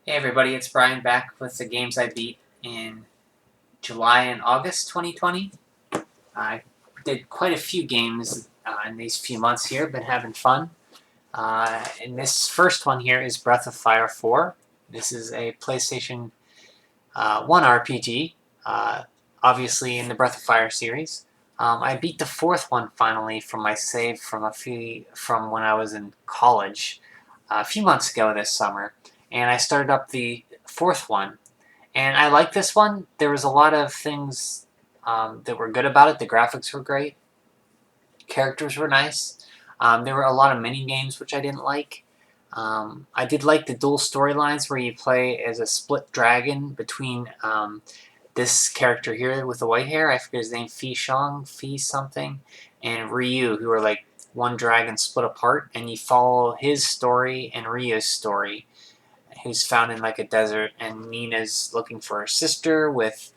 Hey everybody, it's Brian back with the games I beat in July and August 2020. I did quite a few games in these few months here, been having fun. And this first one here is Breath of Fire 4. This is a PlayStation 1 RPG, obviously in the Breath of Fire series. I beat the fourth one finally from my save from when I was in college a few months ago this summer, and I started up the fourth one. And I like this one. There was a lot of things that were good about it. The graphics were great. Characters were nice. There were a lot of mini games which I didn't like. I did like the dual storylines where you play as a split dragon between this character here with the white hair. I forget his name, Fi something, and Ryu, who are like one dragon split apart, and you follow his story and Ryu's story, who's found in like a desert, and Nina's looking for her sister with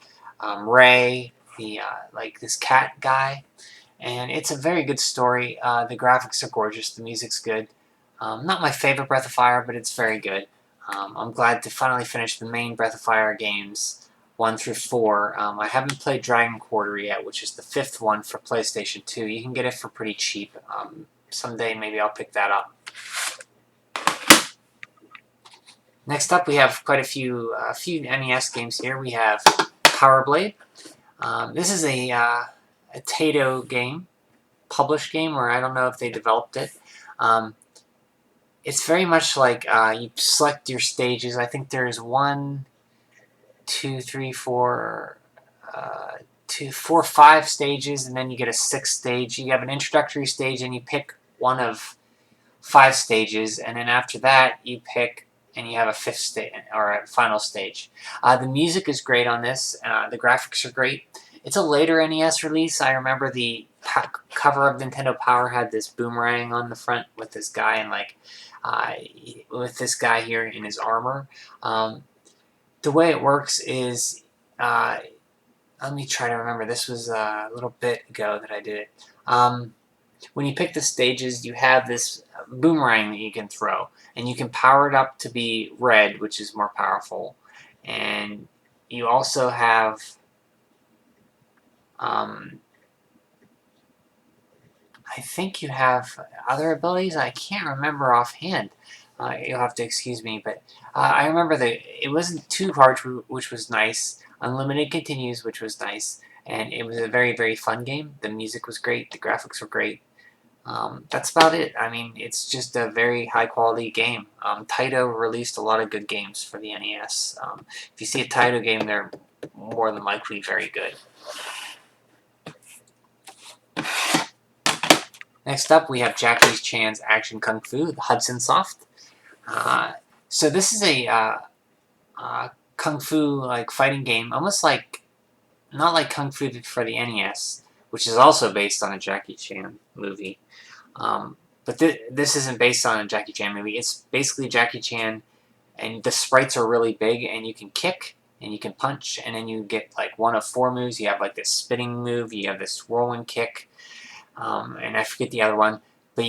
Ray, the like this cat guy, and it's a very good story. The graphics are gorgeous, the music's good. Not my favorite Breath of Fire, but it's very good. I'm glad to finally finish the main Breath of Fire games, 1 through 4. I haven't played Dragon Quarter yet, which is the fifth one for PlayStation 2. You can get it for pretty cheap. Someday maybe I'll pick that up. Next up, we have quite a few NES games here. We have Power Blade. This is a Taito game, published game, or I don't know if they developed it. It's very much like you select your stages. I think there's 1, 2, 3, 4, 5 stages, and then you get a sixth stage. You have an introductory stage, and you pick one of 5 stages, and then after that, you pick and you have a fifth stage or a final stage. The music is great on this. The graphics are great. It's a later NES release. I remember the cover of Nintendo Power had this boomerang on the front with this guy and with this guy here in his armor. The way it works is, let me try to remember. This was a little bit ago that I did it. When you pick the stages, you have this boomerang that you can throw, and you can power it up to be red, which is more powerful. And you also have I think you have other abilities. I can't remember offhand. You'll have to excuse me, but I remember that it wasn't too hard, which was nice. Unlimited continues, which was nice, and it was a very, very fun game. The music was great. The graphics were great. That's about it. I mean, it's just a very high-quality game. Taito released a lot of good games for the NES. If you see a Taito game, they're more than likely very good. Next up, we have Jackie Chan's Action Kung Fu, the Hudson Soft. So this is a kung fu like fighting game, almost like not like Kung Fu for the NES, which is also based on a Jackie Chan movie. But this isn't based on a Jackie Chan movie. It's basically Jackie Chan, and the sprites are really big, and you can kick and you can punch, and then you get like one of 4 moves. You have like this spinning move, you have this whirlwind kick, and I forget the other one, but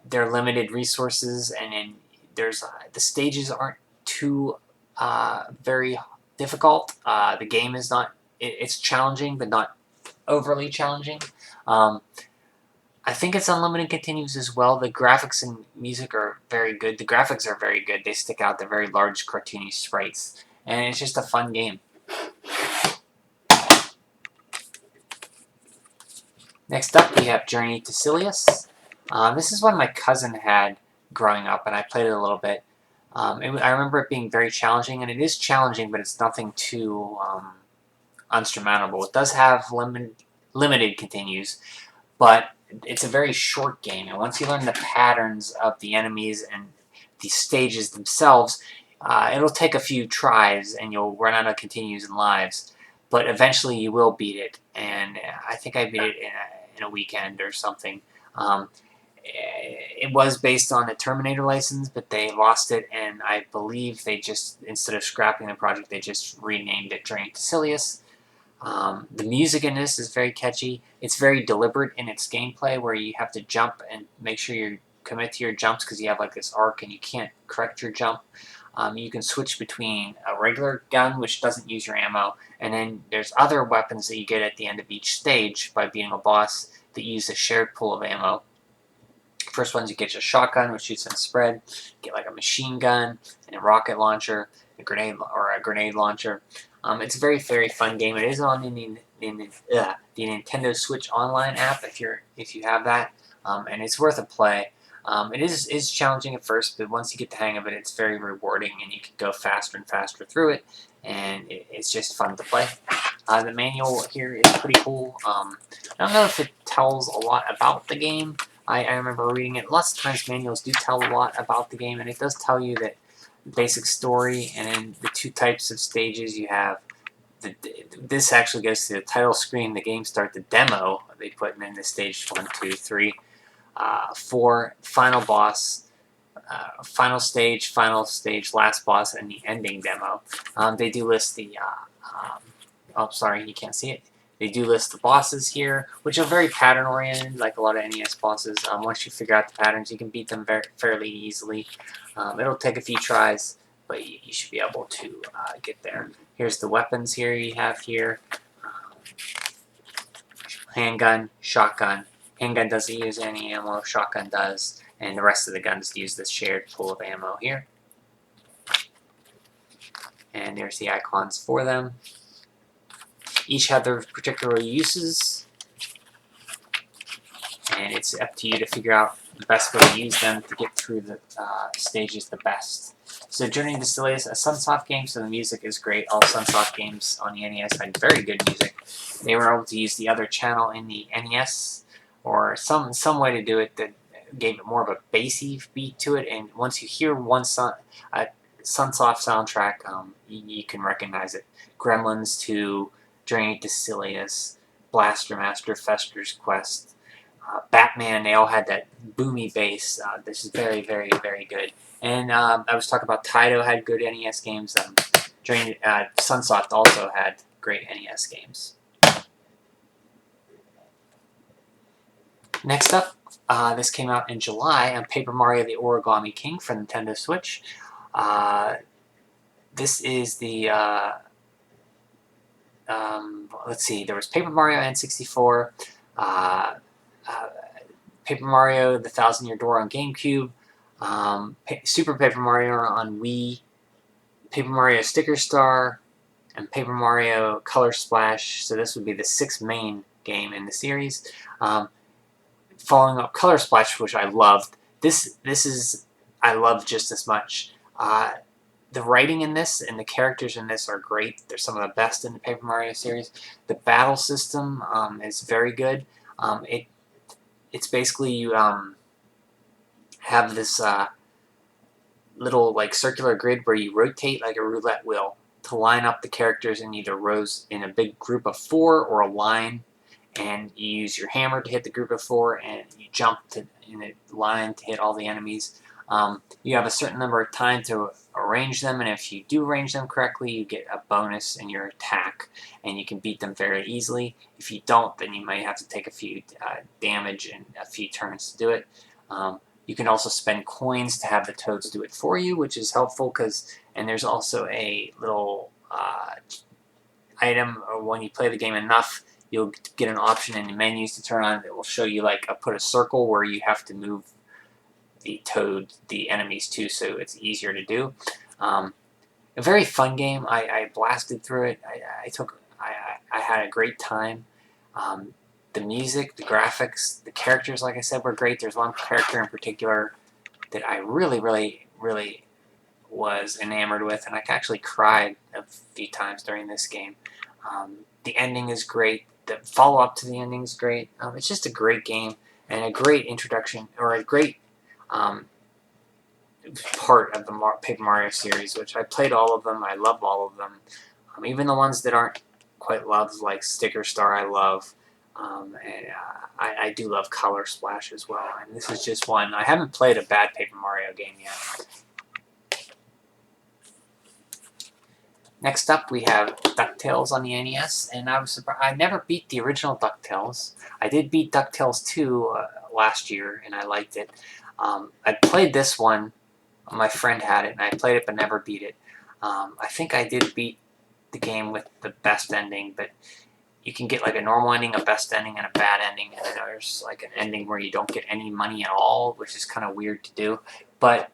they're limited resources, and then there's the stages aren't too very difficult. The game is not, it's challenging, but not overly challenging. I think it's unlimited continues as well. The graphics and music are very good. The graphics are very good. They stick out. They're very large, cartoony sprites, and it's just a fun game. Next up, we have Journey to Silius. This is one my cousin had growing up, and I played it a little bit. I remember it being very challenging, and it is challenging, but it's nothing too unsurmountable. It does have limited continues, but it's a very short game, and once you learn the patterns of the enemies and the stages themselves, it'll take a few tries, and you'll run out of continues and lives, but eventually you will beat it, and I think I beat it in a weekend or something. It was based on a Terminator license, but they lost it, and I believe they just, instead of scrapping the project, they just renamed it Journey to Silius. The music in this is very catchy. It's very deliberate in its gameplay, where you have to jump and make sure you're commit to your jumps because you have like this arc and you can't correct your jump. You can switch between a regular gun, which doesn't use your ammo, and then there's other weapons that you get at the end of each stage by beating a boss that use a shared pool of ammo. First ones you get your shotgun, which shoots in a spread. Get like a machine gun and a rocket launcher, a grenade launcher. It's a very very fun game. It is on the Nintendo Switch Online app if you have that, and it's worth a play. It is challenging at first, but once you get the hang of it, it's very rewarding, and you can go faster and faster through it, and it's just fun to play. The manual here is pretty cool. I don't know if it tells a lot about the game. I remember reading it. Lots of times manuals do tell a lot about the game, and it does tell you that the basic story and then the two types of stages you have. This actually goes to the title screen. The game start the demo. They put in the stage 1, 2, 3, 4, final boss, final stage, last boss, and the ending demo. They do list the. Oh, sorry, you can't see it. They do list the bosses here, which are very pattern-oriented, like a lot of NES bosses. Once you figure out the patterns, you can beat them fairly easily. It'll take a few tries, but you should be able to get there. Here's the weapons here you have here. Handgun, shotgun. Handgun doesn't use any ammo, shotgun does, and the rest of the guns use this shared pool of ammo here. And there's the icons for them. Each have their particular uses, and it's up to you to figure out the best way to use them to get through the stages the best. So Journey to Stilia is a Sunsoft game, so the music is great. All Sunsoft games on the NES had very good music. They were able to use the other channel in the NES, or some way to do it that gave it more of a bassy beat to it, and once you hear one Sunsoft soundtrack, you can recognize it. Gremlins 2, Journey to Stilia's, Blaster Master, Fester's Quest, Batman, they all had that boomy bass. This is very, very, very good. And I was talking about Taito had good NES games. Sunsoft also had great NES games. Next up, this came out in July on Paper Mario the Origami King for Nintendo Switch. This is the... let's see, there was Paper Mario N64, Paper Mario The Thousand Year Door on GameCube, Super Paper Mario on Wii, Paper Mario Sticker Star, and Paper Mario Color Splash. So this would be the 6th main game in the series. Following up Color Splash, which I loved. This is I love just as much. The writing in this and the characters in this are great. They're some of the best in the Paper Mario series. The battle system is very good. It's basically you have this little like circular grid where you rotate like a roulette wheel to line up the characters in either rows in a big group of 4 or a line, and you use your hammer to hit the group of 4, and you jump in a line to hit all the enemies. You have a certain number of time to arrange them, and if you do arrange them correctly, you get a bonus in your attack, and you can beat them very easily. If you don't, then you might have to take a few damage and a few turns to do it. You can also spend coins to have the toads do it for you, which is helpful, and there's also a little item, or when you play the game enough, you'll get an option in the menus to turn on that will show you like put a circle where you have to move the enemies too, so it's easier to do. A very fun game. I blasted through it. I had a great time. The music, the graphics, the characters, like I said, were great. There's one character in particular that I really, really, really was enamored with, and I actually cried a few times during this game. The ending is great. The follow-up to the ending is great. It's just a great game and a great introduction, or a great part of the Paper Mario series, which I played all of them. I love all of them. Even the ones that aren't quite loved, like Sticker Star, I love. And I do love Color Splash as well. And this is just one. I haven't played a bad Paper Mario game yet. Next up, we have DuckTales on the NES, and I was surprised. I never beat the original DuckTales. I did beat DuckTales 2 last year, and I liked it. I played this one. My friend had it, and I played it but never beat it. I think I did beat the game with the best ending, but you can get like a normal ending, a best ending, and a bad ending, and then there's like an ending where you don't get any money at all, which is kind of weird to do. But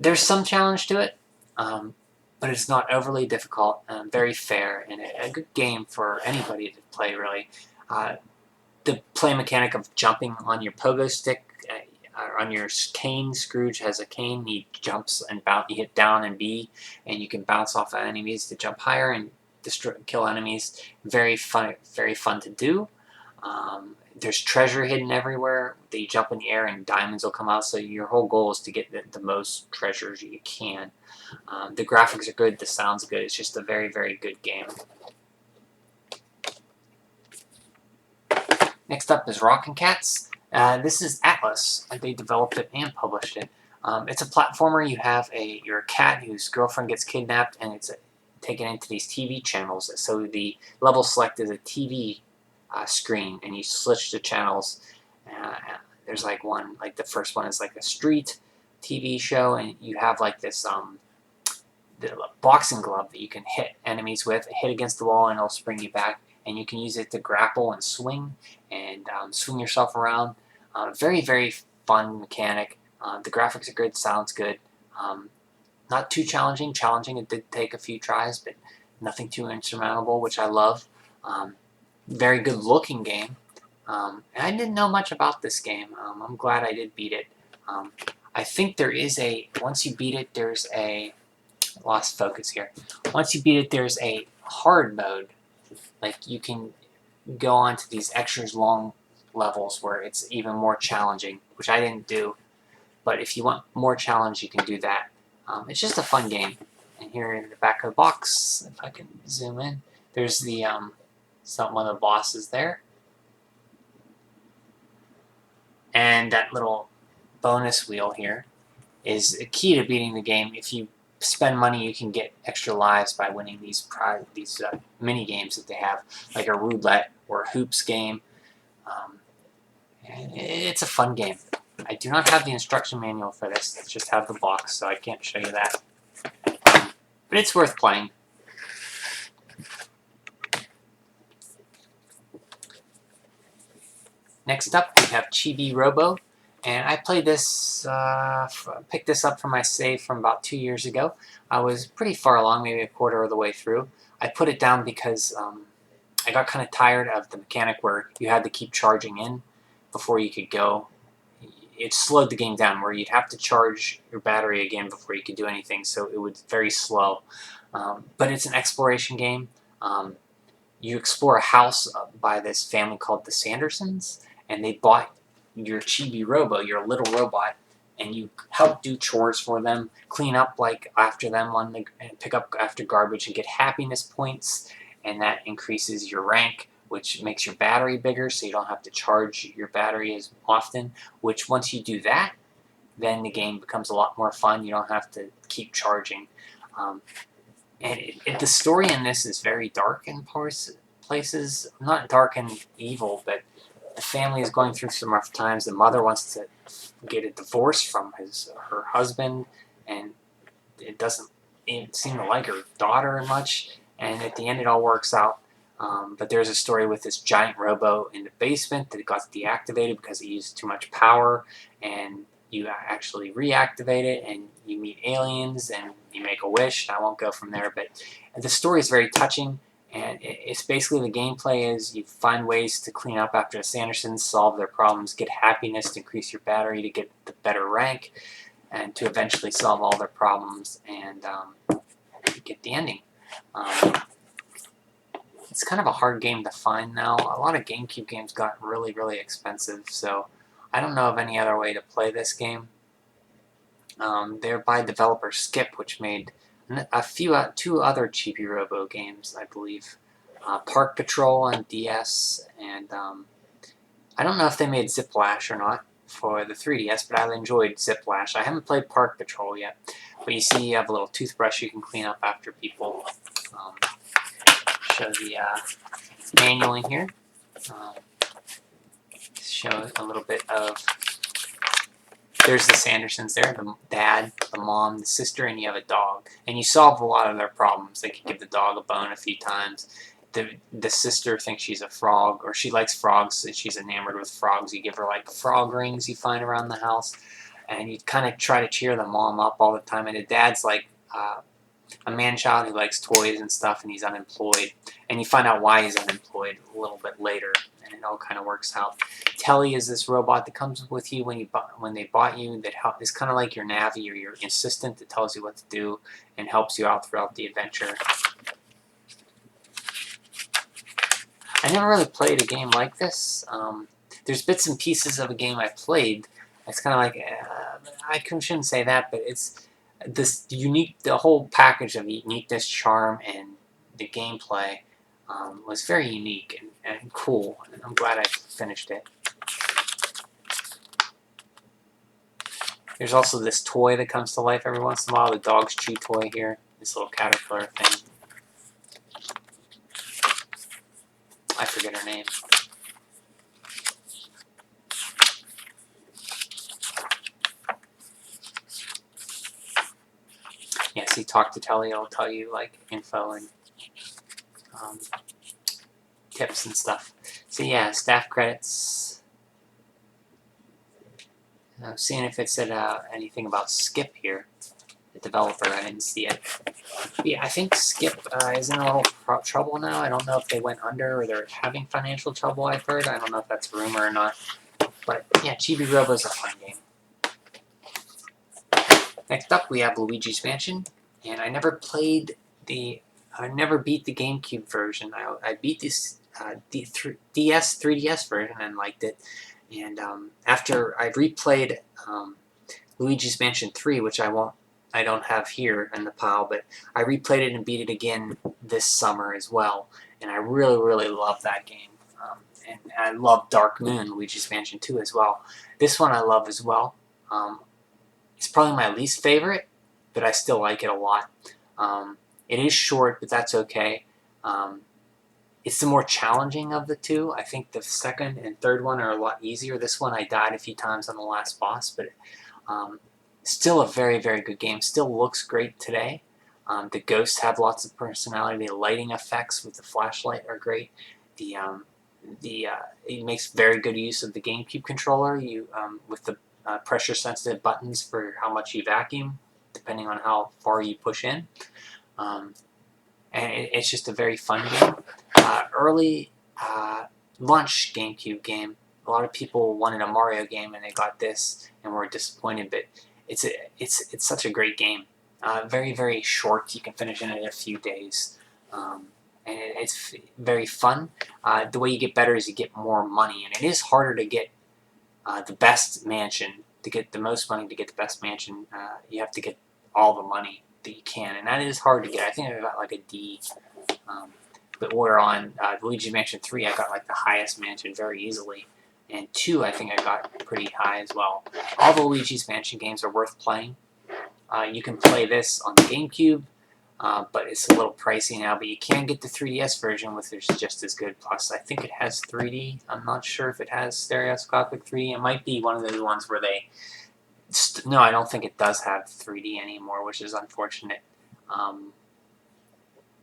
there's some challenge to it, but it's not overly difficult, very fair, and a good game for anybody to play, really. The play mechanic of jumping on your pogo stick, on your cane. Scrooge has a cane. He jumps and bounce. You hit down and B, and you can bounce off enemies to jump higher and kill enemies. Very fun to do. There's treasure hidden everywhere that you jump in the air and diamonds will come out. So your whole goal is to get the most treasures you can. The graphics are good. The sound's good. It's just a very, very good game. Next up is Rockin' Cats. This is Atlas. They developed it and published it. It's a platformer. You're a cat whose girlfriend gets kidnapped, and it's taken into these TV channels. So the level select is a TV screen, and you switch the channels. There's like one, like the first one is like a street TV show, and you have like this the boxing glove that you can hit enemies with, hit against the wall, and it'll spring you back. And you can use it to grapple and swing yourself around. Very, very fun mechanic. The graphics are good, sounds good. Not too challenging. Challenging, it did take a few tries, but nothing too insurmountable, which I love. Very good looking game. And I didn't know much about this game. I'm glad I did beat it. I think there is once you beat it, there's lost focus here. Once you beat it, there's a hard mode. Like, you can go on to these extra long levels where it's even more challenging, which I didn't do. But if you want more challenge, you can do that. It's just a fun game. And here in the back of the box, if I can zoom in, there's the one of the bosses there. And that little bonus wheel here is a key to beating the game. If you spend money, you can get extra lives by winning these mini games that they have, like a roulette or a hoops game. It's a fun game. I do not have the instruction manual for this. I just have the box, so I can't show you that. But it's worth playing. Next up, we have Chibi Robo. And I played this, picked this up from my save from about 2 years ago. I was pretty far along, maybe a quarter of the way through. I put it down because I got kind of tired of the mechanic where you had to keep charging in before you could go. It slowed the game down where you'd have to charge your battery again before you could do anything, so it was very slow. But it's an exploration game. You explore a house by this family called the Sandersons, and they bought your Chibi Robo, your little robot, and you help do chores for them, clean up like after them and pick up after garbage and get happiness points, and that increases your rank, which makes your battery bigger so you don't have to charge your battery as often, which once you do that, then the game becomes a lot more fun. You don't have to keep charging. The story in this is very dark in places. Not dark and evil, but the family is going through some rough times. The mother wants to get a divorce from her husband, and it doesn't seem to like her daughter much. And at the end, it all works out. But there's a story with this giant robo in the basement that got deactivated because it used too much power, and you actually reactivate it, and you meet aliens, and you make a wish. I won't go from there, but the story is very touching. And it's basically the gameplay is you find ways to clean up after the Sandersons, solve their problems, get happiness to increase your battery to get the better rank, and to eventually solve all their problems and get the ending. It's kind of a hard game to find now. A lot of GameCube games got really, really expensive, so I don't know of any other way to play this game. They're by developer Skip, which made two other Chibi Robo games, I believe. Park Patrol on DS, and I don't know if they made Ziplash or not for the 3DS, but I enjoyed Ziplash. I haven't played Park Patrol yet, but you see you have a little toothbrush you can clean up after people. Show the manual in here. Show a little bit of there's the Sandersons there, the dad, the mom, the sister, and you have a dog. And you solve a lot of their problems. They can give the dog a bone a few times. The sister thinks she's a frog, or she likes frogs, and she's enamored with frogs. You give her like frog rings you find around the house, and you kind of try to cheer the mom up all the time. And the dad's like a man-child who likes toys and stuff, and he's unemployed. And you find out why he's unemployed a little bit later, and it all kind of works out. Telly is this robot that comes with you when they bought you, that is kind of like your Navi or your assistant that tells you what to do and helps you out throughout the adventure. I never really played a game like this. There's bits and pieces of a game I played. It's kind of like, I shouldn't say that, but it's this unique, the whole package of uniqueness, charm, and the gameplay was very unique and cool, and I'm glad I finished it. There's also this toy that comes to life every once in a while, the Dog's Chew toy here, this little caterpillar thing. I forget her name. Yeah, see, talk to Telly, it'll tell you like info and tips and stuff. So yeah, staff credits. Seeing if it said anything about Skip here, the developer. I didn't see it. But yeah, I think Skip is in a little trouble now. I don't know if they went under or they're having financial trouble, I've heard. I don't know if that's a rumor or not. But yeah, Chibi Robo is a fun game. Next up, we have Luigi's Mansion. And I never beat the GameCube version. I beat this DS 3DS version and liked it. And after I replayed Luigi's Mansion 3, which I don't have here in the pile, but I replayed it and beat it again this summer as well, and I really, really love that game. And I love Dark Moon, Luigi's Mansion 2 as well. This one I love as well. It's probably my least favorite, but I still like it a lot. It is short, but that's okay. It's the more challenging of the two. I think the second and third one are a lot easier. This one I died a few times on the last boss, but still a very, very good game. Still looks great today. The ghosts have lots of personality. The lighting effects with the flashlight are great. It makes very good use of the GameCube controller. With the pressure-sensitive buttons for how much you vacuum, depending on how far you push in. And it's just a very fun game. Early launch GameCube game. A lot of people wanted a Mario game and they got this and were disappointed, but it's such a great game. Very, very short. You can finish it in a few days. And it's very fun. The way you get better is you get more money, and it is harder to get the best mansion. To get the most money to get the best mansion, you have to get all the money that you can, and that is hard to get. I think I got like a D. But we're on Luigi's Mansion 3, I got like the highest mansion very easily. And 2, I think I got pretty high as well. All the Luigi's Mansion games are worth playing. You can play this on the GameCube, but it's a little pricey now. But you can get the 3DS version, which is just as good. Plus, I think it has 3D. I'm not sure if it has stereoscopic 3D. It might be one of those ones where they... No, I don't think it does have 3D anymore, which is unfortunate.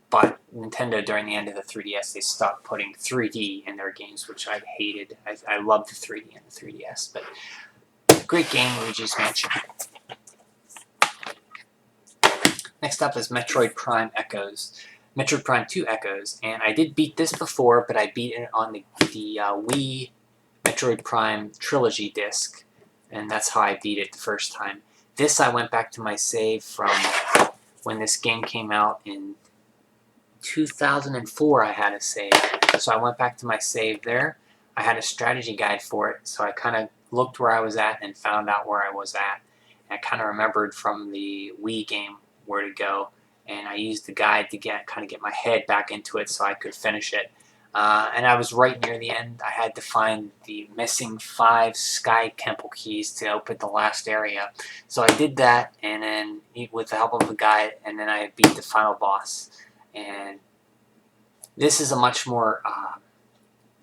But Nintendo, during the end of the 3DS, they stopped putting 3D in their games, which I hated. I loved the 3D in the 3DS, but great game, Luigi's Mansion. Next up is Metroid Prime Echoes. Metroid Prime 2 Echoes, and I did beat this before, but I beat it on the Wii Metroid Prime Trilogy disc, and that's how I beat it the first time. This, I went back to my save from when this game came out in 2004. I had a save, so I went back to my save there. I had a strategy guide for it, so I kind of looked where I was at and found out where I was at. And I kind of remembered from the Wii game where to go, and I used the guide to get my head back into it so I could finish it. And I was right near the end. I had to find the missing 5 Sky Temple keys to open the last area. So I did that, and then with the help of the guide, and then I beat the final boss. And this is a much more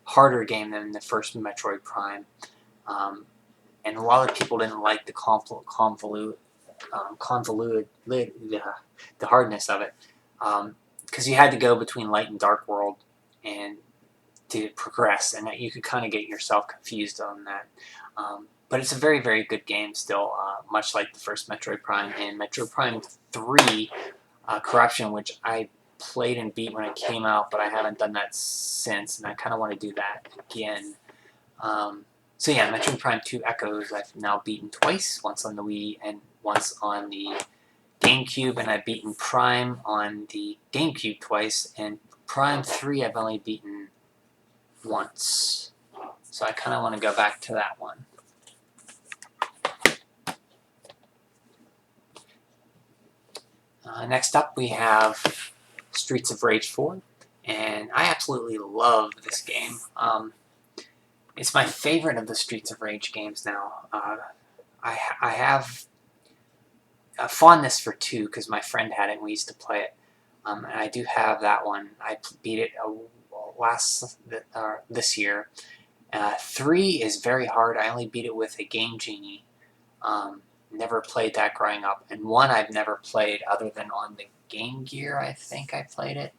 harder game than the first Metroid Prime. And and a lot of people didn't like the the hardness of it, because you had to go between light and dark world and to progress, and that you could kind of get yourself confused on that. But it's a very, very good game still, much like the first Metroid Prime and Metroid Prime 3 Corruption, which I played and beat when it came out, but I haven't done that since, and I kind of want to do that again. So yeah, Metroid Prime 2 Echoes I've now beaten twice, once on the Wii and once on the GameCube, and I've beaten Prime on the GameCube twice, and Prime 3 I've only beaten once. So I kind of want to go back to that one. Next up we have Streets of Rage 4, and I absolutely love this game. It's my favorite of the Streets of Rage games now. I have a fondness for 2 because my friend had it and we used to play it. And I do have that one. I beat it this year. 3 is very hard. I only beat it with a Game Genie. Never played that growing up. And 1 I've never played other than on the Game Gear, I think I played it.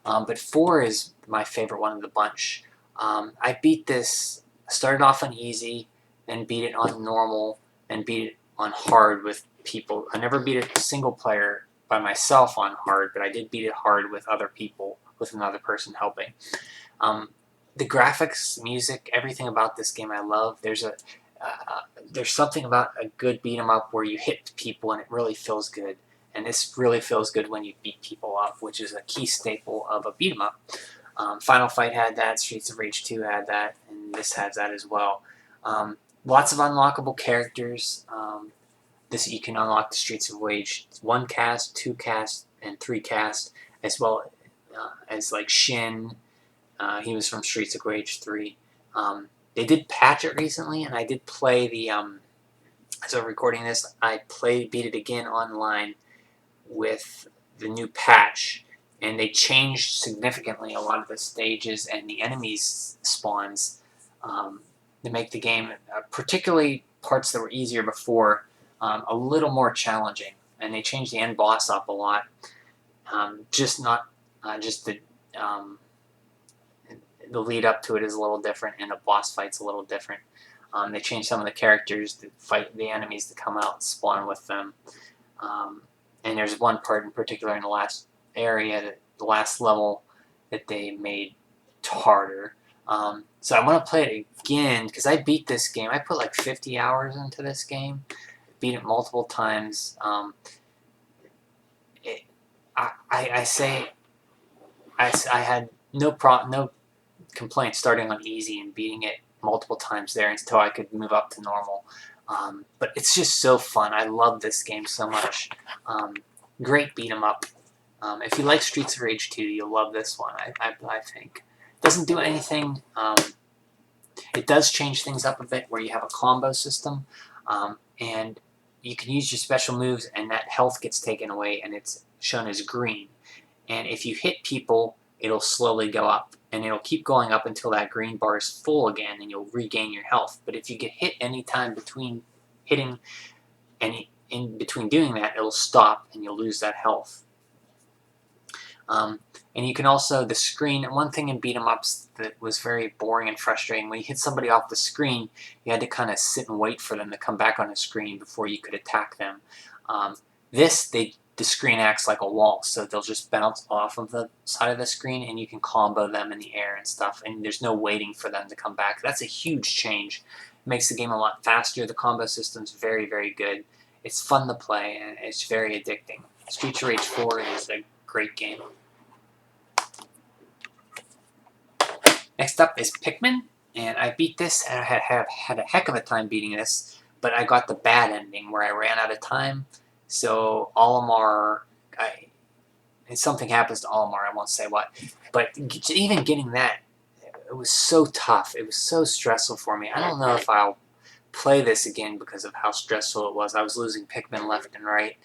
But 4 is my favorite one of the bunch. I beat this, started off on easy, then beat it on normal, then beat it on hard with people. I never beat it single player by myself on hard, but I did beat it hard with other people, with another person helping. The graphics, music, everything about this game I love. There's something about a good beat 'em up where you hit people and it really feels good. And this really feels good when you beat people up, which is a key staple of a beat 'em up. Final Fight had that, Streets of Rage 2 had that, and this has that as well. Lots of unlockable characters. You can unlock the Streets of Rage 1 cast, 2 cast, and 3 cast, as well as like Shin. He was from Streets of Rage 3. They did patch it recently, and I did play the. As I'm recording this, I beat it again online with the new patch, and they changed significantly a lot of the stages and the enemies spawns to make the game, particularly parts that were easier before, a little more challenging. And they changed the end boss up a lot. Just the lead up to it is a little different, and the boss fight's a little different. They changed some of the characters that fight the enemies to come out and spawn with them. And there's one part in particular in the last area, the last level, that they made harder. So I want to play it again, because I beat this game. I put like 50 hours into this game. Beat it multiple times. I had no complaints starting on easy and beating it multiple times there until I could move up to normal. But it's just so fun. I love this game so much. Great beat 'em up. If you like Streets of Rage 2, you'll love this one, I think. It doesn't do anything. It does change things up a bit where you have a combo system, and you can use your special moves, and that health gets taken away, and it's shown as green. And if you hit people, it'll slowly go up, and it'll keep going up until that green bar is full again, and you'll regain your health. But if you get hit any time between hitting and in between doing that, it'll stop, and you'll lose that health. And you can also, the screen, one thing in beat 'em ups that was very boring and frustrating, when you hit somebody off the screen, you had to kind of sit and wait for them to come back on the screen before you could attack them. The screen acts like a wall, so they'll just bounce off of the side of the screen, and you can combo them in the air and stuff, and there's no waiting for them to come back. That's a huge change. It makes the game a lot faster. The combo system's very, very good. It's fun to play, and it's very addicting. Streets of Rage 4 is a great game. Next up is Pikmin, and I beat this, and I had a heck of a time beating this, but I got the bad ending where I ran out of time. So Olimar, and something happens to Olimar, I won't say what, but even getting that, it was so tough. It was so stressful for me. I don't know if I'll play this again because of how stressful it was. I was losing Pikmin left and right.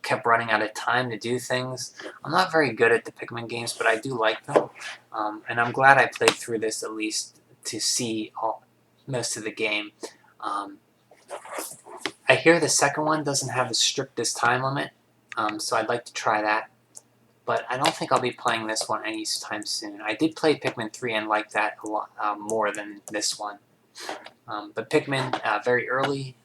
Kept running out of time to do things. I'm not very good at the Pikmin games, but I do like them. And I'm glad I played through this at least to see most of the game. I hear the second one doesn't have the strictest time limit, so I'd like to try that. But I don't think I'll be playing this one anytime soon. I did play Pikmin 3 and like that a lot more than this one. But Pikmin, very early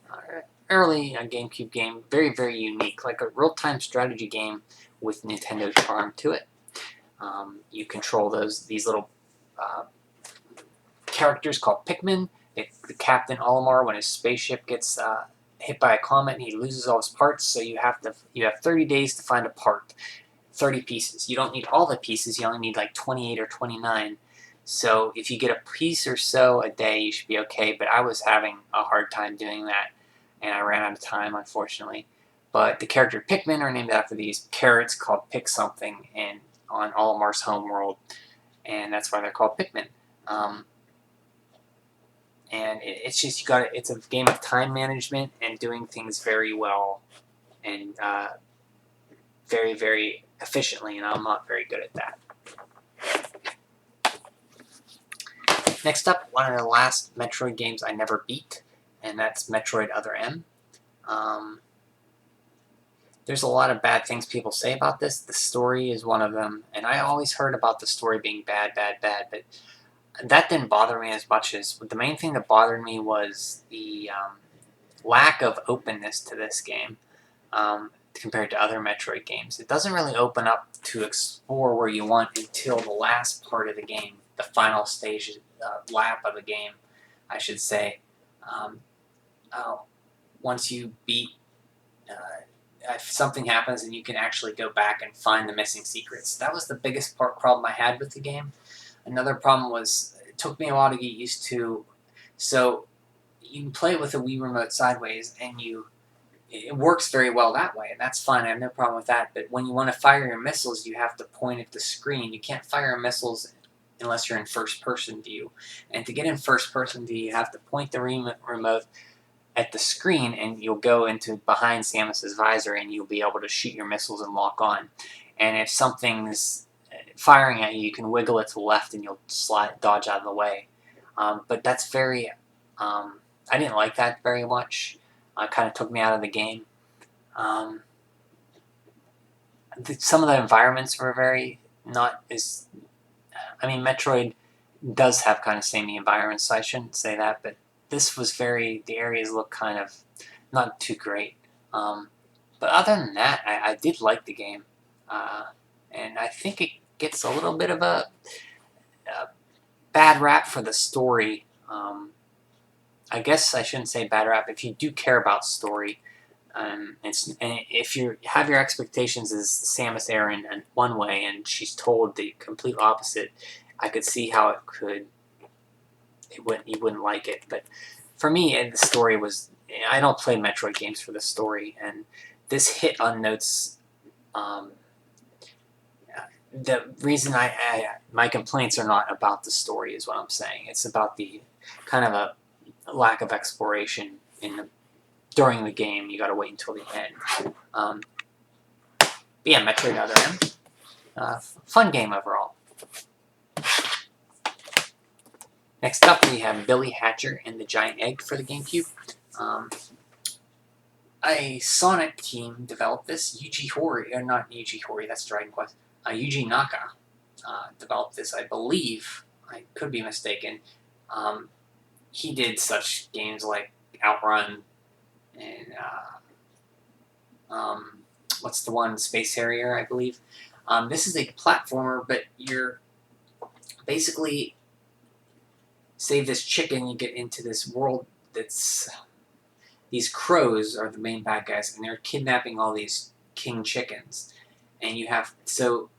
GameCube game, very, very unique, like a real-time strategy game with Nintendo charm to it. You control these little characters called Pikmin. The Captain Olimar, when his spaceship gets hit by a comet and he loses all his parts, so you have 30 days to find a part, 30 pieces. You don't need all the pieces, you only need like 28 or 29. So if you get a piece or so a day, you should be okay, but I was having a hard time doing that, and I ran out of time, unfortunately. But the character Pikmin are named after these carrots called Pick Something and on Olimar's homeworld, and that's why they're called Pikmin. And it's just it's a game of time management and doing things very well and very, very efficiently, and I'm not very good at that. Next up, one of the last Metroid games I never beat, and that's Metroid Other M. There's a lot of bad things people say about this. The story is one of them, and I always heard about the story being bad, but that didn't bother me as much as the main thing that bothered me was the lack of openness to this game compared to other Metroid games. It doesn't really open up to explore where you want until the last part of the game, the final stage, lap of the game, I should say. Once you beat, if something happens and you can actually go back and find the missing secrets. That was the biggest problem I had with the game. Another problem was it took me a while to get used to. So you can play it with a Wii Remote sideways, and it works very well that way, and that's fine. I have no problem with that. But when you want to fire your missiles, you have to point at the screen. You can't fire missiles unless you're in first-person view. And to get in first-person view, you have to point the remote at the screen, and you'll go into behind Samus's visor, and you'll be able to shoot your missiles and lock on. And if something's firing at you, you can wiggle it to the left, and you'll dodge out of the way. But that's very... I didn't like that very much. It kind of took me out of the game. Some of the environments were very not as... I mean, Metroid does have kind of samey environments, so I shouldn't say that, but this was the areas look kind of not too great. But other than that, I did like the game. And I think it gets a little bit of a bad rap for the story. I guess I shouldn't say bad rap. If you do care about story, and if you have your expectations as Samus Aran in one way and she's told the complete opposite, I could see how you wouldn't like it. But for me, the story was... I don't play Metroid games for the story, and this hit on notes. The reason my complaints are not about the story is what I'm saying. It's about the kind of a lack of exploration during the game. You got to wait until the end. But yeah, Metroid Other M. Fun game overall. Next up, we have Billy Hatcher and the Giant Egg for the GameCube. A Sonic team developed this. Yuji Horii, or not Yuji Horii, that's Dragon Quest. Yuji Naka developed this, I believe. I could be mistaken. He did such games like Outrun and what's the one? Space Harrier, I believe. This is a platformer, but you're basically save this chicken, you get into this world that's... These crows are the main bad guys, and they're kidnapping all these king chickens. And you have... So,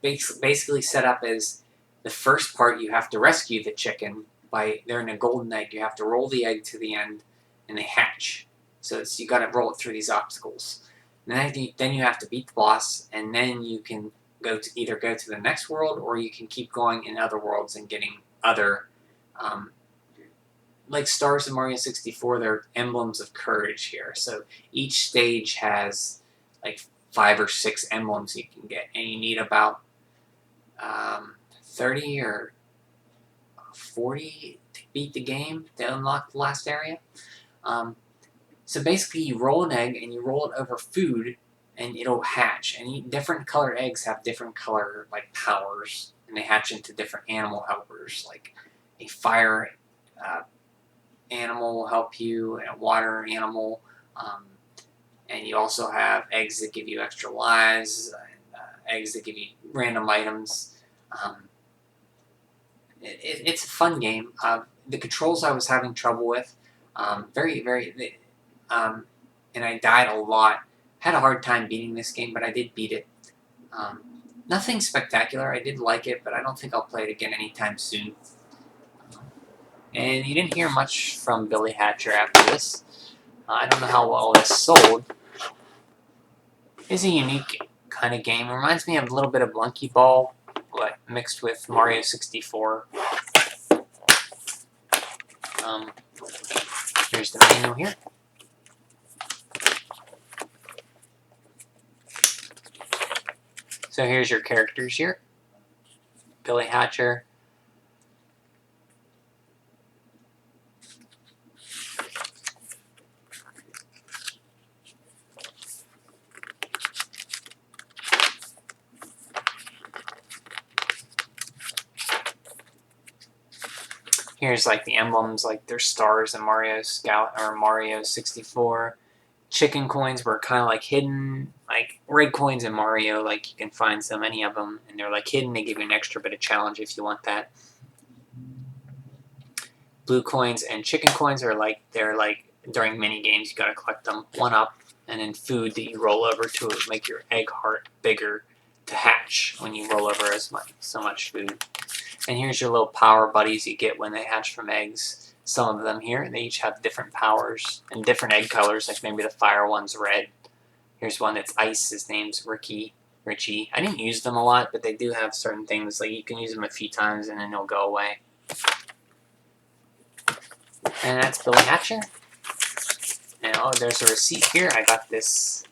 it's basically set up as the first part, you have to rescue the chicken. They're in a golden egg. You have to roll the egg to the end, and they hatch. So you got to roll it through these obstacles. And then you have to beat the boss, and then you can either go to the next world, or you can keep going in other worlds and getting other... like stars in Mario 64, they're emblems of courage here. So each stage has like 5 or 6 emblems you can get, and you need about 30 or 40 to beat the game to unlock the last area. So basically, you roll an egg and you roll it over food, and it'll hatch. And different colored eggs have different color powers, and they hatch into different animal helpers. Like a fire animal will help you, and a water animal. And you also have eggs that give you extra lives, and eggs that give you random items. It's a fun game. The controls I was having trouble with, and I died a lot. Had a hard time beating this game, but I did beat it. Um, Nothing spectacular. I did like it, but I don't think I'll play it again anytime soon. And you didn't hear much from Billy Hatcher after this. I don't know how well this sold. It's a unique kind of game. It reminds me of a little bit of Monkey Ball, but mixed with Mario 64. Here's the menu here. So here's your characters here. Billy Hatcher. Here's the emblems, there's stars in Mario Scout or Mario 64. Chicken coins were kind of hidden, red coins in Mario. You can find so many of them, and they're hidden. They give you an extra bit of challenge if you want that. Blue coins and chicken coins are they're during mini games. You gotta collect them 1-up, and then food that you roll over to make your egg heart bigger to hatch when you roll over so much food. And here's your little power buddies you get when they hatch from eggs. Some of them here, and they each have different powers and different egg colors. Maybe the fire one's red. Here's one that's ice. His name's Richie. I didn't use them a lot, but they do have certain things. You can use them a few times and then they'll go away. And that's Billy Hatcher. And there's a receipt here. I got this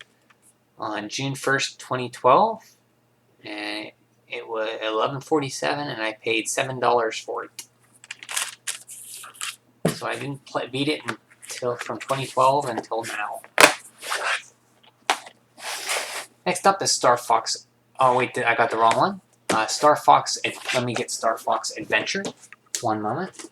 on June 1st, 2012. And it was $11.47, and I paid $7 for it. So I didn't beat it from 2012 until now. Next up is Star Fox. Oh wait, I got the wrong one. Star Fox. Let me get Star Fox Adventure. One moment.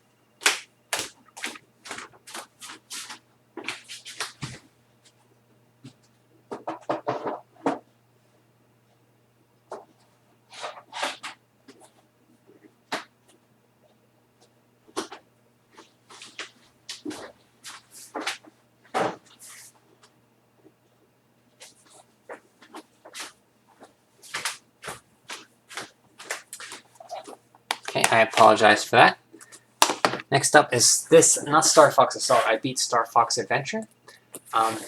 Okay, I apologize for that. Next up is this, not Star Fox Assault. I beat Star Fox Adventure. Let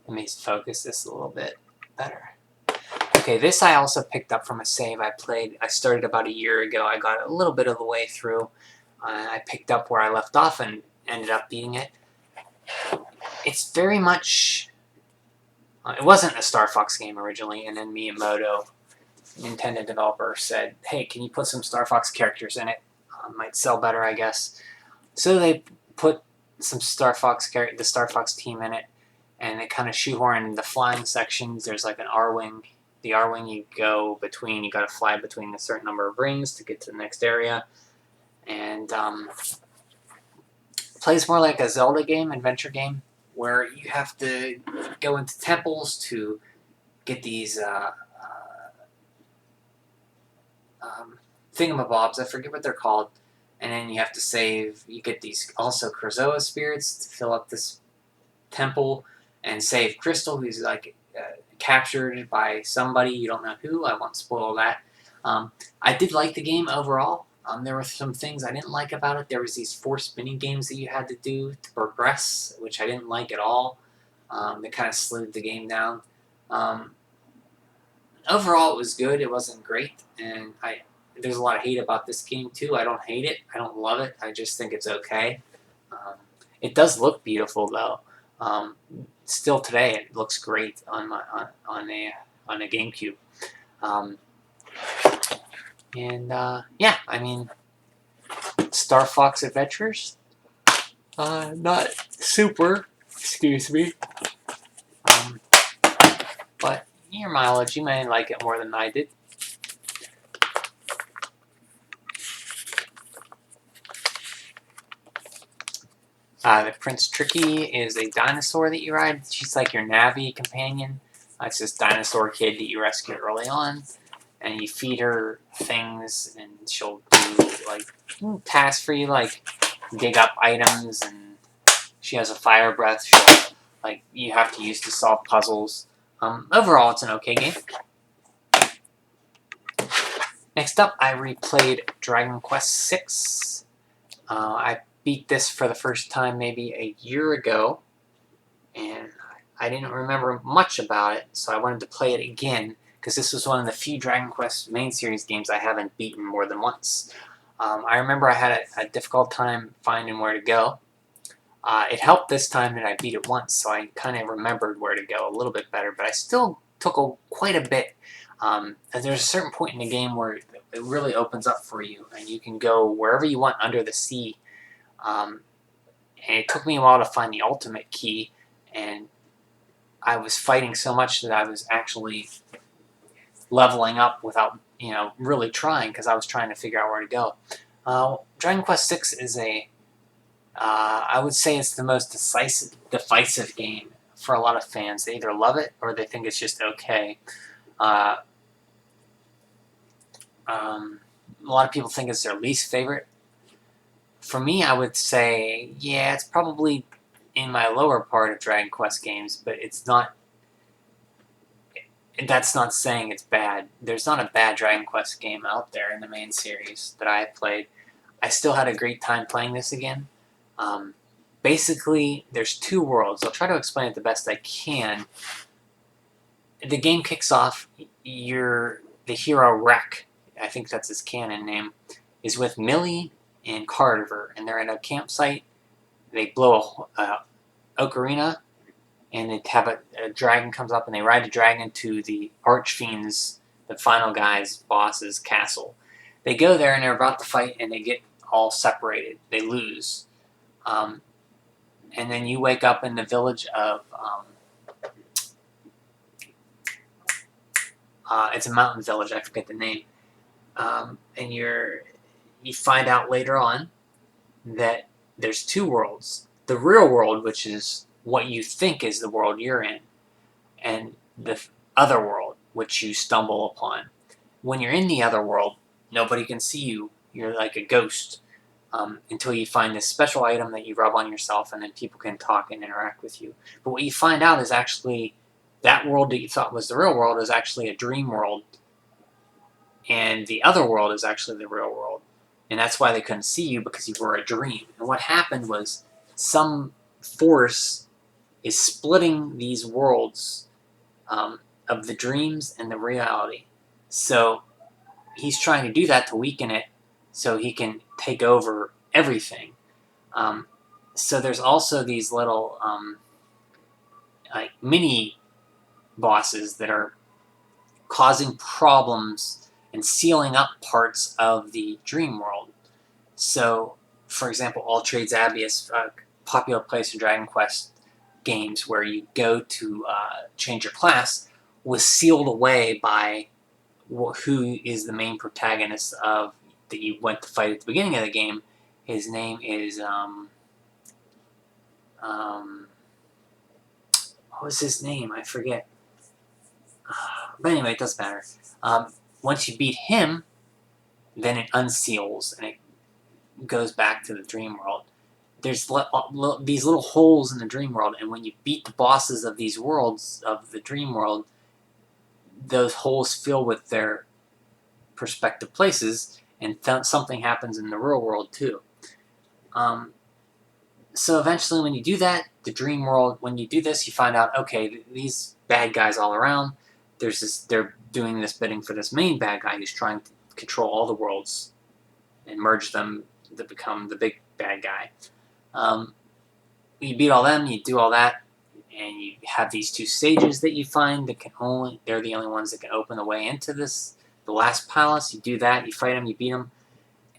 me focus this a little bit better. Okay, this I also picked up from a save I played. I started about a year ago. I got a little bit of the way through. I picked up where I left off and ended up beating it. It's very much... it wasn't a Star Fox game originally, and then Miyamoto, Nintendo developer, said, hey, can you put some Star Fox characters in it? Might sell better, I guess. So they put some the Star Fox team in it, and they kind of shoehorn the flying sections. There's an R-Wing. The R-Wing you go between, you gotta fly between a certain number of rings to get to the next area. And plays more like a Zelda game, adventure game, where you have to go into temples to get these thingamabobs. I forget what they're called. And then you have to save. You get these also Krazoa spirits to fill up this temple and save Crystal, who's captured by somebody. You don't know who. I won't spoil that. I did like the game overall. There were some things I didn't like about it. There was these 4 spinning games that you had to do to progress, which I didn't like at all. They kind of slowed the game down. Overall, it was good. It wasn't great, and there's a lot of hate about this game too. I don't hate it. I don't love it. I just think it's okay. It does look beautiful though. Still today, it looks great on a GameCube. Yeah, I mean, Star Fox Adventures. Not super. Excuse me. But your mileage, you may like it more than I did. The Prince Tricky is a dinosaur that you ride. She's like your Navi companion. It's this dinosaur kid that you rescue early on, and you feed her things, and she'll do like tasks for you, like dig up items, and she has a fire breath. She'll you have to use to solve puzzles. Overall, it's an okay game. Next up, I replayed Dragon Quest VI. I beat this for the first time maybe a year ago, and I didn't remember much about it, so I wanted to play it again, because this was one of the few Dragon Quest main series games I haven't beaten more than once. I remember I had a difficult time finding where to go. It helped this time that I beat it once, so I kind of remembered where to go a little bit better, but I still took quite a bit. And there's a certain point in the game where it really opens up for you, and you can go wherever you want under the sea. And it took me a while to find the ultimate key, and I was fighting so much that I was actually leveling up without, really trying, because I was trying to figure out where to go. Dragon Quest VI is I would say it's the most divisive game for a lot of fans. They either love it or they think it's just okay. A lot of people think it's their least favorite. For me, I would say, yeah, it's probably in my lower part of Dragon Quest games, but it's not. That's not saying it's bad. There's not a bad Dragon Quest game out there in the main series that I have played. I still had a great time playing this again. Basically, there's two worlds. I'll try to explain it the best I can. The game kicks off. The hero Wreck, I think that's his canon name, is with Millie and Carver, and they're at a campsite. They blow a ocarina, and they have a dragon comes up, and they ride the dragon to the Archfiend's, the final guy's boss's castle. They go there, and they're about to fight, and they get all separated. They lose. And then you wake up in the village of, it's a mountain village, I forget the name. And you find out later on that there's two worlds. The real world, which is what you think is the world you're in, and the other world, which you stumble upon. When you're in the other world, nobody can see you. You're like a ghost. Until you find this special item that you rub on yourself, and then people can talk and interact with you. But what you find out is actually that world that you thought was the real world is actually a dream world, and the other world is actually the real world. And that's why they couldn't see you, because you were a dream. And what happened was some force is splitting these worlds of the dreams and the reality. So he's trying to do that to weaken it, so he can take over everything. So there's also these little mini bosses that are causing problems and sealing up parts of the dream world. So, for example, All Trades Abbey is a popular place in Dragon Quest games where you go to change your class, was sealed away by who is the main protagonist of that you went to fight at the beginning of the game. His name is what was his name? I forget. But anyway, it doesn't matter. Once you beat him, then it unseals and it goes back to the dream world. There's these little holes in the dream world, and when you beat the bosses of these worlds of the dream world, those holes fill with their perspective places, and something happens in the real world too. So eventually, when you do that, the dream world, when you do this, you find out, okay, these bad guys all around, they're doing this bidding for this main bad guy who's trying to control all the worlds and merge them to become the big bad guy. You beat all them, you do all that, and you have these two stages that you find that they're the only ones that can open the way into the last palace. You do that, you fight them, you beat them,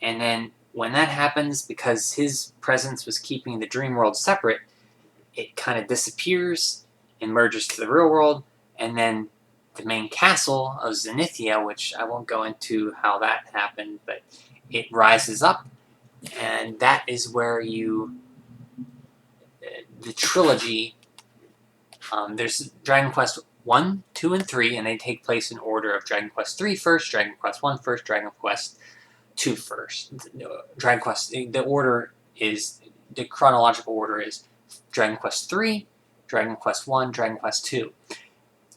and then when that happens, because his presence was keeping the dream world separate, it kind of disappears and merges to the real world, and then the main castle of Zenithia, which I won't go into how that happened, but it rises up, and that is where the trilogy, there's Dragon Quest 1, 2, and 3, and they take place in order of Dragon Quest 3 first, Dragon Quest 1 first, Dragon Quest 2 first. Dragon Quest, the chronological order is Dragon Quest 3, Dragon Quest 1, Dragon Quest 2.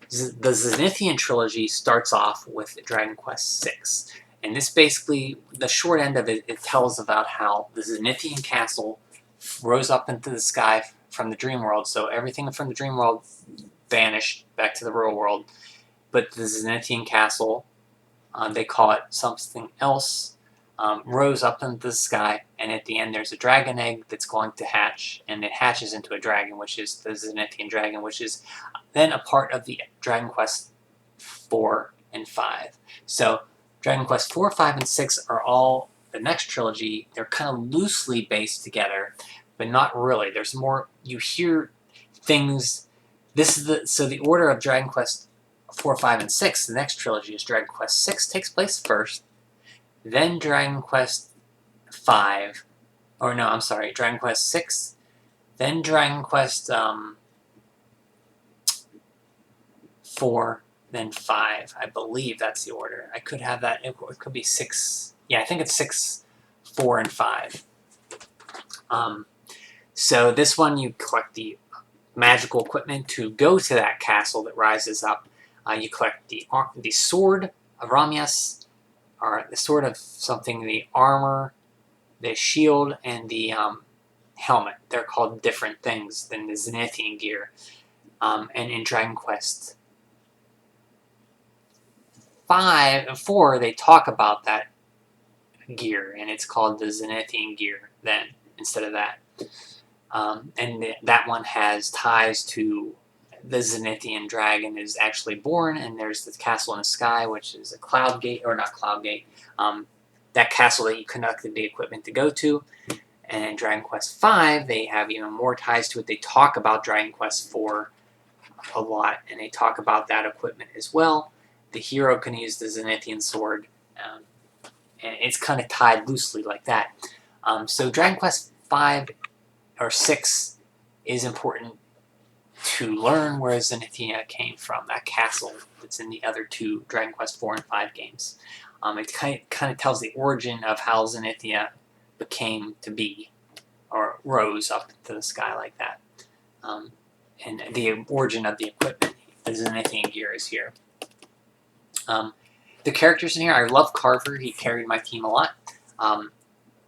The Zenithian trilogy starts off with Dragon Quest 6. And this basically, the short end of it, it tells about how the Zenithian castle rose up into the sky from the dream world. So everything from the dream world vanished back to the real world. But the Zenithian castle, they call it something else, rose up into the sky. And at the end, there's a dragon egg that's going to hatch. And it hatches into a dragon, which is the Zenithian dragon, which is then a part of the Dragon Quest 4 and 5. So Dragon Quest 4, 5, and 6 are all the next trilogy. They're kind of loosely based together, but not really. There's more, you hear things. This is the order of Dragon Quest 4, 5, and 6. The next trilogy is Dragon Quest 6 takes place first, then Dragon Quest 5, or no, I'm sorry, Dragon Quest 6, then Dragon Quest 4, then 5. I believe that's the order. I could have that. It could be 6. Yeah, I think it's 6, 4, and 5. So this one, you collect the magical equipment to go to that castle that rises up. You collect the sword of Ramias, or the sword of something, the armor, the shield, and the helmet. They're called different things than the Zenithian gear. And in Dragon Quest 5 and 4, they talk about that gear, and it's called the Zenithian gear then, instead of that. And that one has ties to the Zenithian dragon is actually born, and there's the castle in the sky, which is a cloud gate, or not cloud gate, that castle that you conducted the equipment to go to. And in Dragon Quest V, they have even more ties to it. They talk about Dragon Quest IV a lot, and they talk about that equipment as well. The hero can use the Zenithian sword, and it's kind of tied loosely like that. So Dragon Quest V or 6 is important to learn where Zenithia came from, that castle that's in the other two Dragon Quest 4 and 5 games. It kind of tells the origin of how Zenithia became to be, or rose up to the sky like that. And the origin of the equipment, the Zenithian gear, is here. The characters in here, I love Carver. He carried my team a lot.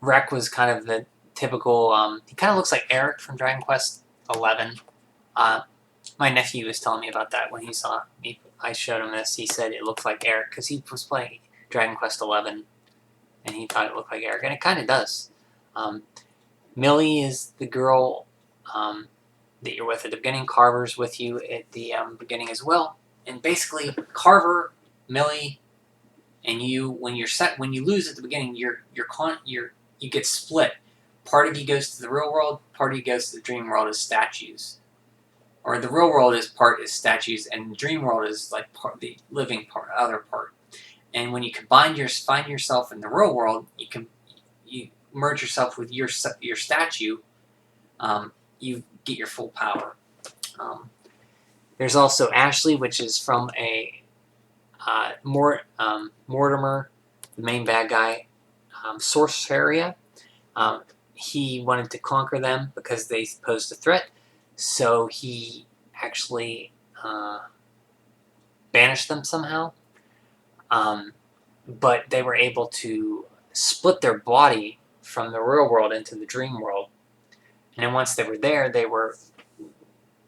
Rek was kind of the typical, he kind of looks like Eric from Dragon Quest 11. My nephew was telling me about that when he saw me. I showed him this. He said it looked like Eric because he was playing Dragon Quest 11, and he thought it looked like Eric, and it kind of does. Millie is the girl that you're with at the beginning. Carver's with you at the beginning as well. And basically, Carver, Millie, and you, when you lose at the beginning, you get split. Part of you goes to the real world, part of you goes to the dream world as statues. Or the real world is statues, and the dream world is like the living part, other part. And when you find yourself in the real world, you merge yourself with your statue. You get your full power. There's also Ashley, which is from a Mortimer, the main bad guy, Sorceria. He wanted to conquer them because they posed a threat, so he actually banished them somehow. But they were able to split their body from the real world into the dream world. And then once they were there, they were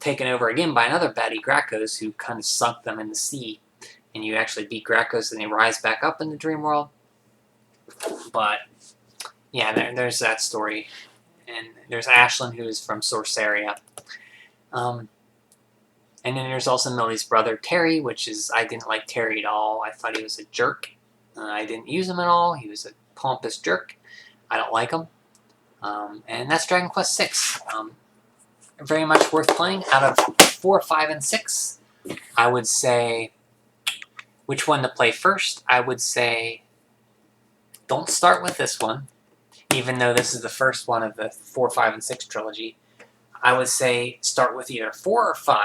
taken over again by another baddie, Gracchus, who kind of sunk them in the sea. And you actually beat Gracchus and they rise back up in the dream world. But yeah, there's that story. And there's Ashlyn, who is from Sorceria. And then there's also Millie's brother, Terry, which is, I didn't like Terry at all. I thought he was a jerk. I didn't use him at all. He was a pompous jerk. I don't like him. And that's Dragon Quest VI. very much worth playing. Out of 4, 5, and 6, I would say which one to play first. I would say don't start with this one, even though this is the first one of the 4, 5, and 6 trilogy. I would say start with either 4 or 5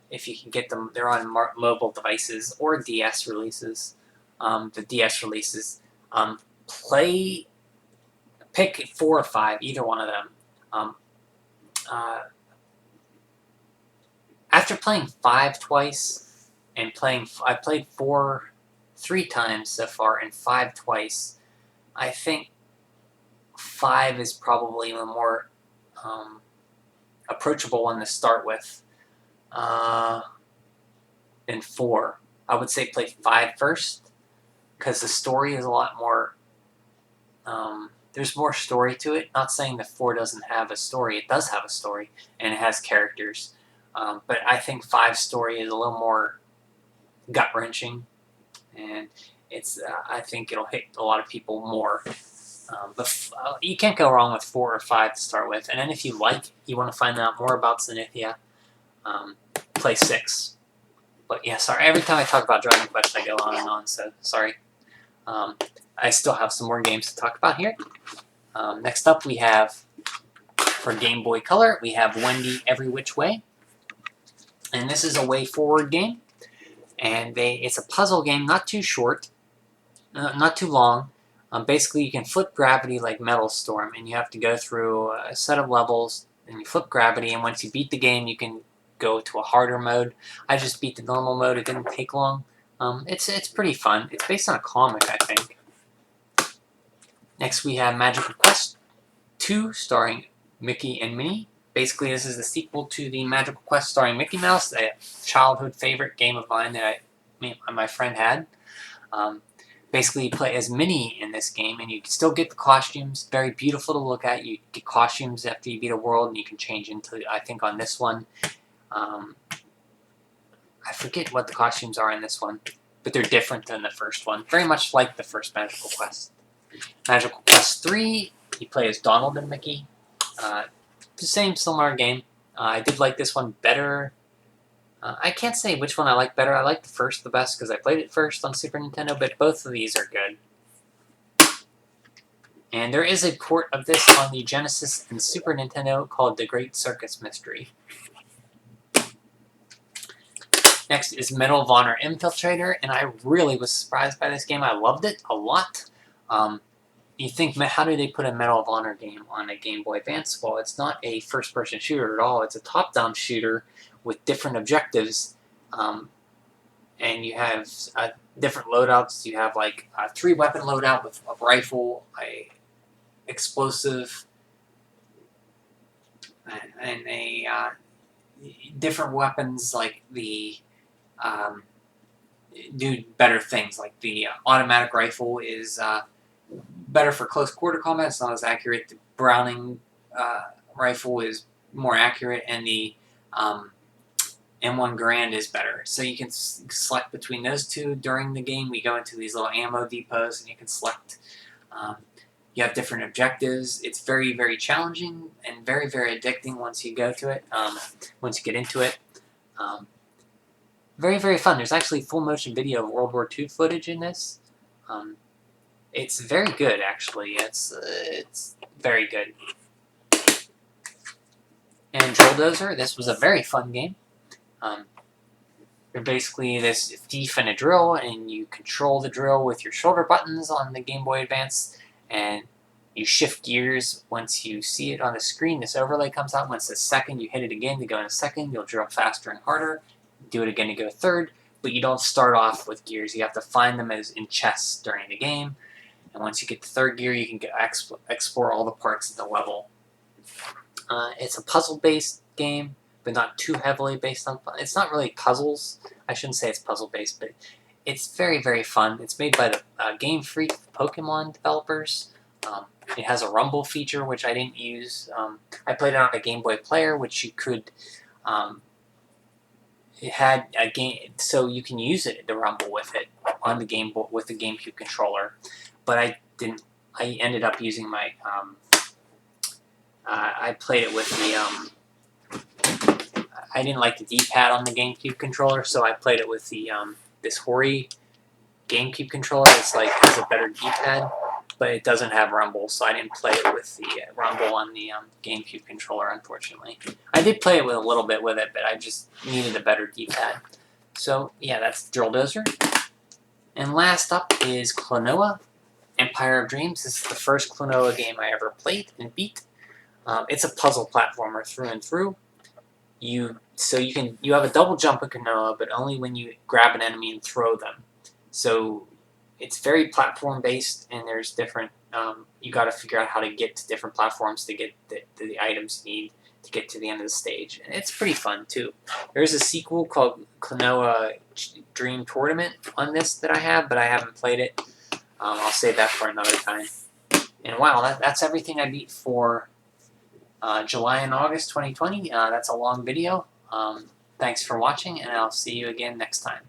if you can get them. They're on mobile devices or DS releases. The DS releases. Pick 4 or 5, either one of them. After playing 5 twice and I played 4 3 times so far and 5 twice. I think 5 is probably a more approachable one to start with than 4. I would say play 5 first, because the story is a lot more. There's more story to it. Not saying that 4 doesn't have a story. It does have a story, and it has characters. But I think 5's story is a little more gut-wrenching, and I think it'll hit a lot of people more. But you can't go wrong with 4 or 5 to start with. And then if you want to find out more about Zenithia, play 6. But yeah, sorry. Every time I talk about Dragon Quest, I go on and on. So sorry. I still have some more games to talk about here. Next up, we have for Game Boy Color, we have Wendy Every Which Way, and this is a way forward game. And it's a puzzle game, not too short, not too long. Basically, you can flip gravity like Metal Storm, and you have to go through a set of levels, and you flip gravity, and once you beat the game, you can go to a harder mode. I just beat the normal mode. It didn't take long. It's pretty fun. It's based on a comic, I think. Next, we have Magical Quest 2, starring Mickey and Minnie. Basically, this is the sequel to the Magical Quest starring Mickey Mouse, a childhood favorite game of mine that my friend had. Basically, you play as Minnie in this game, and you can still get the costumes. Very beautiful to look at. You get costumes after you beat a world, and you can change into, I think on this one, I forget what the costumes are in this one, but they're different than the first one. Very much like the first Magical Quest. Magical Quest 3, you play as Donald and Mickey. The same similar game. I did like this one better. I can't say which one I like better. I like the first the best because I played it first on Super Nintendo, but both of these are good. And there is a port of this on the Genesis and Super Nintendo called The Great Circus Mystery. Next is Medal of Honor Infiltrator, and I really was surprised by this game. I loved it a lot. You think, how did they put a Medal of Honor game on a Game Boy Advance? Well, it's not a first-person shooter at all. It's a top-down shooter with different objectives, and you have different loadouts. You have like a 3-weapon loadout with a rifle, a explosive, and a different weapons like the do better things. Like the automatic rifle is better for close quarter combat. It's not as accurate. The Browning rifle is more accurate, and the M1 Garand is better. So you can select between those two during the game. We go into these little ammo depots, and you can select. You have different objectives. It's very, very challenging and very, very addicting once you go to it. Once you get into it. Very, very fun. There's actually full motion video of World War II footage in this. It's very good, actually. It's very good. And Drill Dozer, this was a very fun game. You're basically this thief in a drill, and you control the drill with your shoulder buttons on the Game Boy Advance, and you shift gears once you see it on the screen. This overlay comes out. Once the second you hit it again to go in a second, you'll drill faster and harder. Do it again to go third, but you don't start off with gears. You have to find them as in chests during the game. And once you get to third gear, you can explore all the parts of the level. It's a puzzle-based game, but not too heavily based on... It's not really puzzles. I shouldn't say it's puzzle-based, but it's very, very fun. It's made by the Game Freak Pokemon developers. It has a rumble feature, which I didn't use. I played it on a Game Boy Player, which you could... it had a game, so you can use it to rumble with it on the Game Boy with the GameCube controller. But I didn't. I ended up using my. I played it with the I didn't like the D-pad on the GameCube controller, so I played it with the this Hori GameCube controller. It's like has a better D-pad, but it doesn't have rumble, so I didn't play it with the rumble on the GameCube controller, unfortunately. I did play it with a little bit with it, but I just needed a better D-pad. So yeah, that's Drill Dozer. And last up is Klonoa, Empire of Dreams. This is the first Klonoa game I ever played and beat. It's a puzzle platformer through and through. You have a double jump in Klonoa, but only when you grab an enemy and throw them. So it's very platform based, and there's different. You got to figure out how to get to different platforms to get the items you need to get to the end of the stage, and it's pretty fun too. There's a sequel called Klonoa Dream Tournament on this that I have, but I haven't played it. I'll save that for another time. And wow, that's everything I beat for July and August 2020. That's a long video. Thanks for watching, and I'll see you again next time.